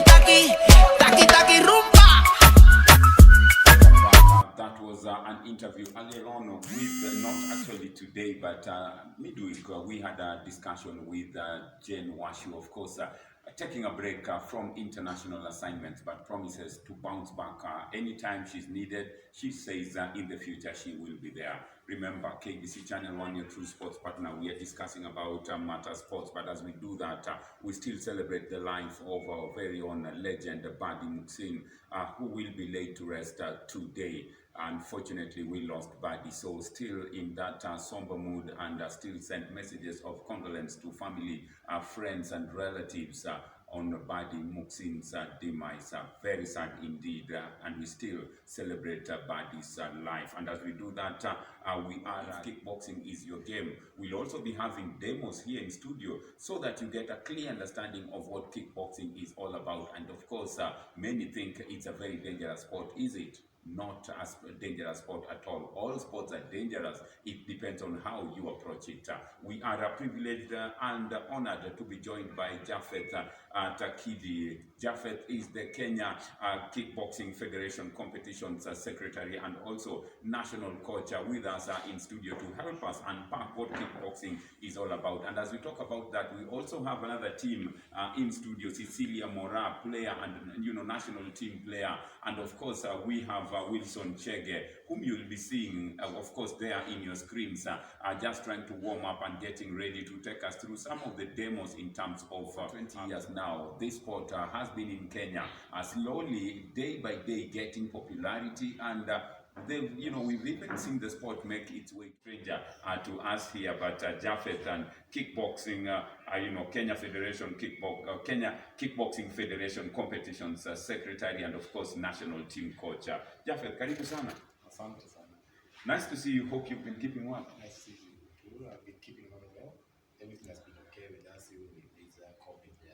taki rumba. That was an interview earlier on with, not actually today, but midweek, we had a discussion with Jane Washu, of course, taking a break from international assignments, but promises to bounce back anytime she's needed. She says in the future she will be there. Remember, KBC Channel 1, your true sports partner. We are discussing about matter sports, but as we do that, we still celebrate the life of our very own legend, Badi Muksin, who will be laid to rest today. Unfortunately, we lost Badi, so still in that somber mood, and still sent messages of condolence to family, friends, and relatives on Badi Muksin's demise. Very sad indeed, and we still celebrate Badi's life. And as we do that, we are Kickboxing is your game. We'll also be having demos here in studio so that you get a clear understanding of what kickboxing is all about. And of course, many think it's a very dangerous sport. Is it? Not as a dangerous sport at all. All sports are dangerous. It depends on how you approach it. We are privileged and honored to be joined by Japhet Takid. Japhet is the Kenya Kickboxing Federation Competitions Secretary and also national coach with us in studio to help us unpack what kickboxing is all about. And as we talk about that, we also have another team in studio, Cecilia Mora, player and national team player, and of course we have Wilson Chege, whom you'll be seeing, of course, there in your screens, just trying to warm up and getting ready to take us through some of the demos in terms of 20 years now. This sport has been in Kenya, slowly, day by day, getting popularity, and we've even seen the sport make its way stranger to us here. But Japhet and kickboxing, Kenya Federation Kenya Kickboxing Federation Competitions Secretary, and of course national team coach. Japhet, karibu sana. Asante sana. Nice to see you. Hope you've been keeping well. Nice to see you too. I've been keeping on well. Everything has been okay with us even with this COVID-19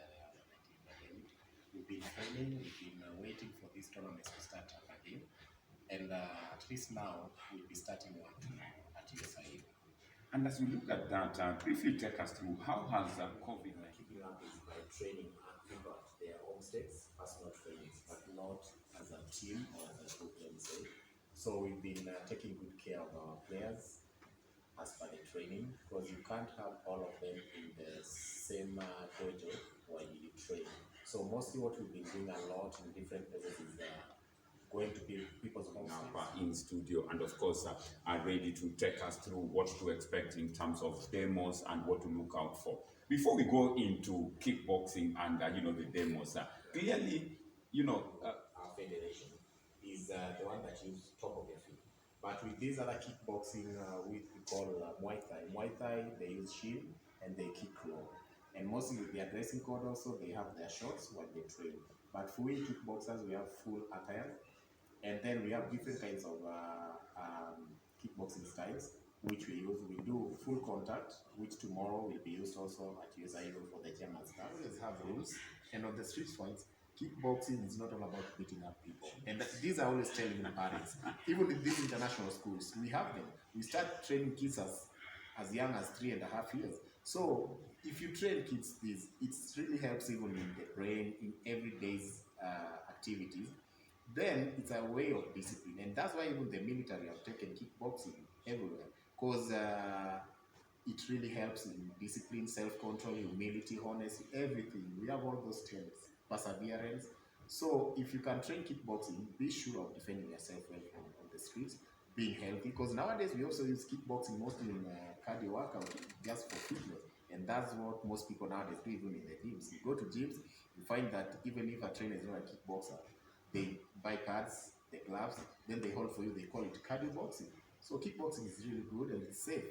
pandemic. We've been training. We've been waiting for these tournaments to start up again. And at least now we'll be starting one at USIA. And as we look at that, briefly take us through how has COVID keeping up is by training people at their home states, personal trainings, but not as a team or as a group, let me say. So we've been taking good care of our players as per the training, because you can't have all of them in the same dojo while you train. So mostly what we've been doing a lot in different places is going to be people's home in studio, and of course are ready to take us through what to expect in terms of demos and what to look out for. Before we go into kickboxing and the demos, clearly our federation is the one that use top of their feet. But with these other kickboxing, we call Muay Thai. Muay Thai, they use shield and they kick low. And mostly with their dressing code also, they have their shots while they train. But for we kickboxers, we have full attire. And then we have different kinds of kickboxing styles, which we use. We do full contact, which tomorrow will be used also at USIA for the German staff. We always have rules. And on the street fights, kickboxing is not all about beating up people. And these are always telling the parents. Even in these international schools, we have them. We start training kids as young as 3.5 years. So if you train kids this, it really helps even in the brain, in everyday's activities. Then it's a way of discipline, and that's why even the military have taken kickboxing everywhere, because it really helps in discipline, self-control, humility, honesty, everything. We have all those terms, perseverance. So if you can train kickboxing, be sure of defending yourself well on the streets, being healthy, because nowadays we also use kickboxing mostly in cardio workout, just for fitness, and that's what most people nowadays do, even in the gyms. You go to gyms, you find that even if a trainer is not a kickboxer, they buy pads, the gloves, then they hold for you. They call it cardio boxing. So kickboxing is really good and it's safe.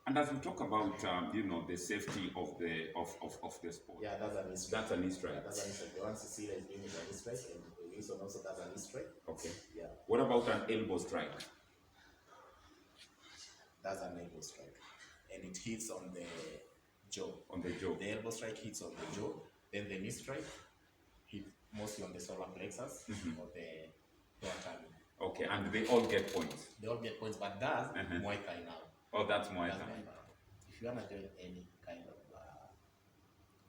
And as we talk about the safety of the sport. Yeah, that's an e-strike. That's an e-strike. Yeah, that's an e-strike. The one Cecilia is doing is an e-strike, and Wilson also does an e-strike. Okay. Yeah. What about an elbow strike? That's an elbow strike, and it hits on the jaw. On the jaw. The elbow strike hits on the jaw. Then the knee strike hits mostly on the solar plexus or the lower tummy. Okay, and they all get points. They all get points, but that's Muay Thai now. Oh, that's Muay Thai. If you want to join any kind of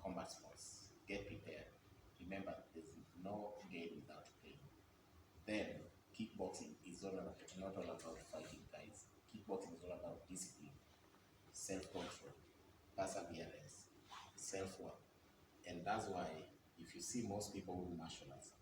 combat sports, get prepared. Remember, there's no gain without pain. Then, kickboxing is not all about fighting, guys. Kickboxing is all about discipline, self-control, perseverance, self-worth. And that's why, if you see most people who martial arts,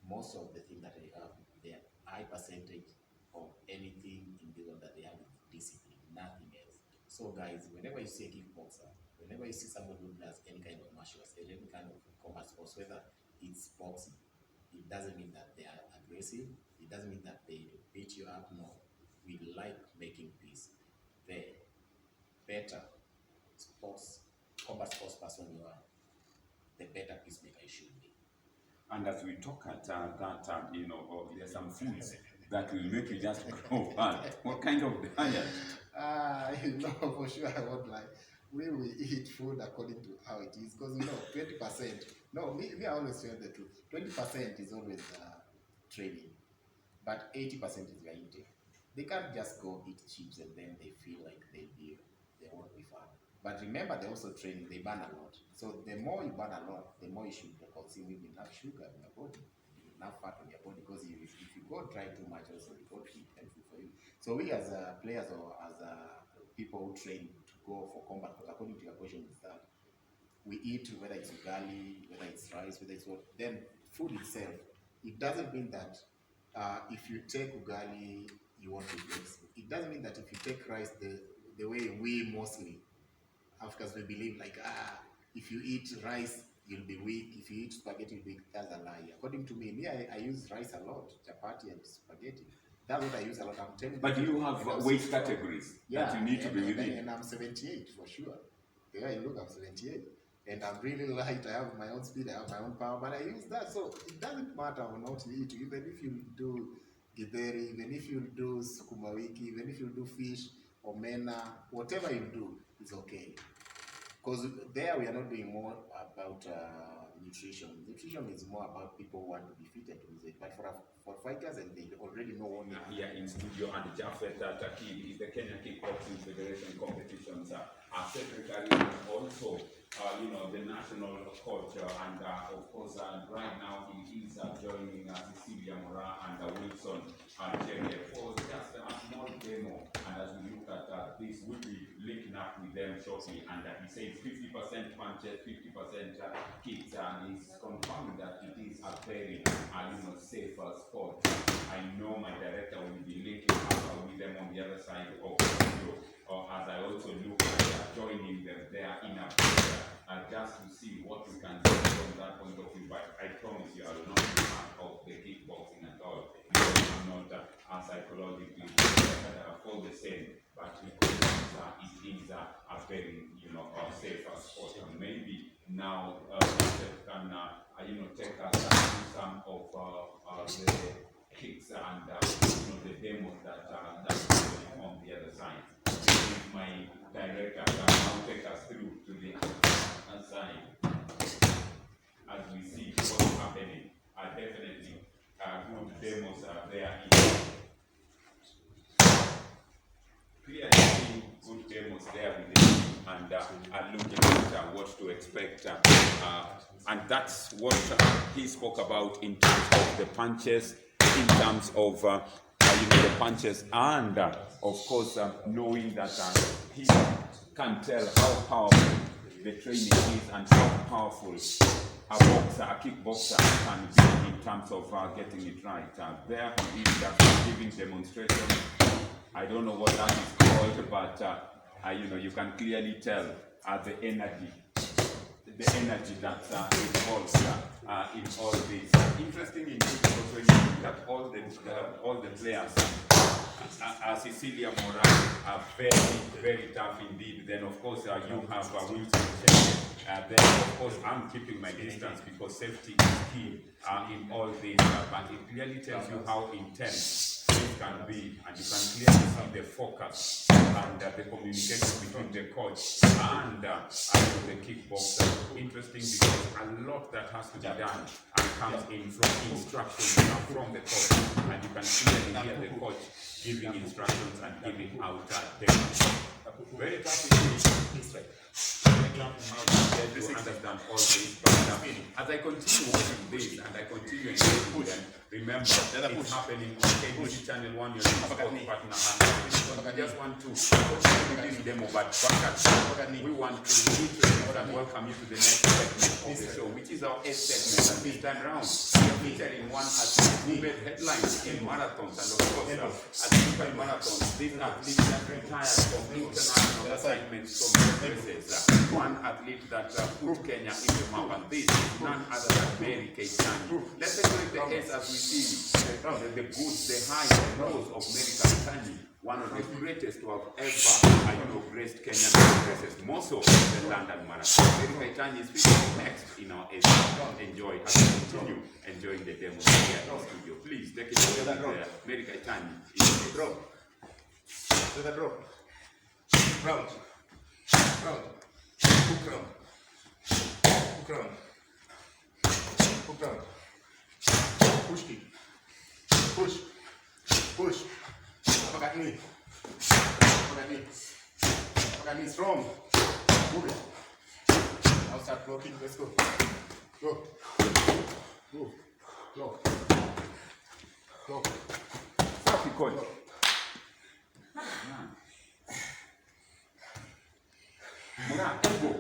most of the things that they have, their high percentage of anything in the world that they have is discipline, nothing else. So guys, whenever you see a kickboxer, whenever you see someone who does any kind of martial arts, any kind of combat sports, whether it's boxing, it doesn't mean that they are aggressive, it doesn't mean that they beat you up, no. We like making peace. The better combat sports person you are, the better peacemaker you should be. And as we talk at there's some foods that will make you just grow fat. What kind of diet? For sure, I won't lie. We will eat food according to how it is, because 20%. No, me I always tell the truth. 20% is always training, but 80% is your intake. They can't just go eat chips and then they feel like they won't be fat. But remember, they're also training. They burn a lot. So the more you burn a lot, the more you should consume enough sugar in your body, enough fat on your body. Because if you go dry too much, also it won't be healthy for you. So we as players or as people who train to go for combat, because according to your question is that we eat, whether it's ugali, whether it's rice, whether it's what. Then food itself, it doesn't mean that if you take ugali, you want to flex. It doesn't mean that if you take rice, the way we mostly Africans we believe like if you eat rice you'll be weak, if you eat spaghetti you'll be weak. That's a lie. According to me, I use rice a lot, chapati and spaghetti. That's what I use a lot. I'm telling you. But you have weight categories that you need to be within. And I'm 78 for sure. The way I look, I'm 78. And I'm really light. I have my own speed, I have my own power, but I use that. So it doesn't matter or not you eat. Even if you do githeri, even if you do sukuma wiki, even if you do fish, omena, whatever you do is okay. Because there we are not doing more about nutrition. Nutrition is more about people who want to be fit and to lose it. But for fighters, and they already know what they Here in studio, and Japheth Takid is the Kenya Kickboxing Federation competitions secretary, and also the national coach, and of course right now he is joining Cecilia Mora and Wilson Chege for just a small demo. And as we look at this, we'll be linking up with them shortly. And he says 50% punches, 50% kicks, and he's confirming that it is a very safer sport. I know my director will be linking up with them on the other side of the video, as I also look at joining them there in a prayer, just to see what we can do from that point of view. But I promise you, I will not be part of the kickboxing at all, because I'm not psychologically for the same, but because it is a very safer sport. And maybe now can take us through some of the kicks and the demos that on the other side. My director can now take us through to the other side as we see what's happening. Definitely good demos are there. Clearly seeing good demos there with them, and looking at what to expect. And that's what he spoke about in terms of the punches, in terms of the punches, and of course knowing that he can tell how powerful the training is and how powerful a kickboxer can be in terms of getting it right. There he is giving demonstration. I don't know what that is called, but you can clearly tell the energy that's involved in all this. Interesting indeed, because when you look at all the players, Cecilia Mora are very, very tough indeed. Then of course you have Wilson Chege. Then of course I'm keeping my distance because safety is key in all this. But it clearly tells you how intense it can be, and you can clearly see the focus and the communication between the coach and the kickboxer. Interesting, because a lot that has to be done and comes in from instructions from the coach, and you can clearly hear the coach giving instructions and giving out demos. Very tough indeed. to understand all this, but as I continue watching this and I continue engaging them, remember it's happening on KBC Channel 1, your sport partner. I just want to continue this demo, but we want to introduce and welcome you to the next segment of the show, which is our 8th segment. And this time round, we are featuring one athlete who made headlines in marathons, and of course, at the marathons, these athletes that retired from international assignments from places. One athlete that put Kenya in the map, and this is none other than Mary Keitany. Let's celebrate the S as we see the goods, the highs, the lows of Mary Keitany, one of the greatest to have ever, graced Kenyan races, more so than London Marathon. Mary Keitany is featured next in our S. Enjoy, as we continue enjoying the demo here in the studio. Please take it away. Mary Keitany is the drop. To the drop. Round. Round. Hook round. Hook round. Hook round. Push kick. Push. Push. Uppercut knee. Uppercut knee. Uppercut knee strong. Move it. Now start blocking. Let's go. Go. Go. Block. Block. Stop it, coach. Mura, elbow.